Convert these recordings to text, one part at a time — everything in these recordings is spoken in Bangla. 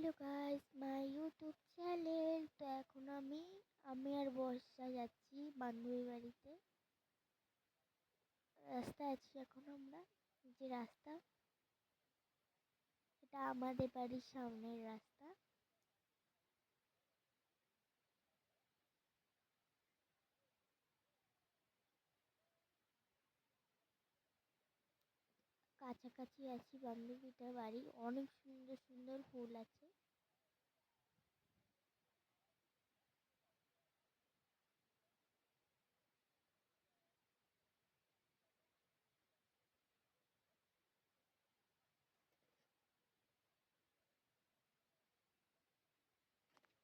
Hello guys, my YouTube channel. তো এখন আমি আর বর্ষা যাচ্ছি বান্ধবীর বাড়িতে। রাস্তায় আছি এখন আমরা। যে রাস্তা, এটা আমাদের বাড়ির সামনের রাস্তা। কাছাকাছি আছি বান্ধবীটার বাড়ি। অনেক সুন্দর সুন্দর ফুল আছে।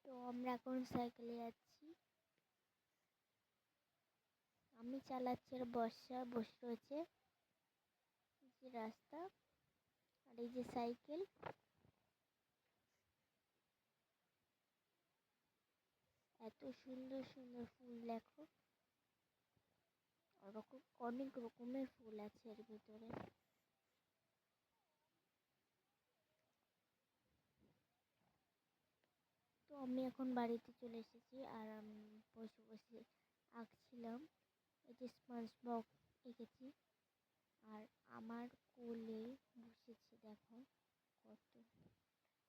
তো আমরা এখন সাইকেলে যাচ্ছি। আমি চালাচ্ছি আর বর্ষা বসে রয়েছে। যে রাস্তা, আর এই যে সাইকেল। এত সুন্দর সুন্দর ফুল দেখো। অনেক রকমের ফুল আছে এর ভিতরে। তো আমি এখন বাড়িতে চলে এসেছি, আর আমি বসে বসে আঁকছিলাম। এই যে স্পঞ্জ বব এঁকেছি। আর আমার কোলে বসেছে দেখো কত।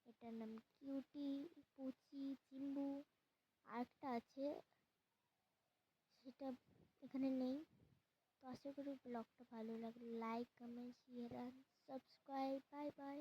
এটার নাম কিউটি, পুচি, চিম্বু। আরেকটা আছে, সেটা এখানে নেই। তো আশা করি ব্লগটা ভালো লাগলে লাইক, কমেন্ট, শেয়ার আর সাবস্ক্রাইব। Bye bye.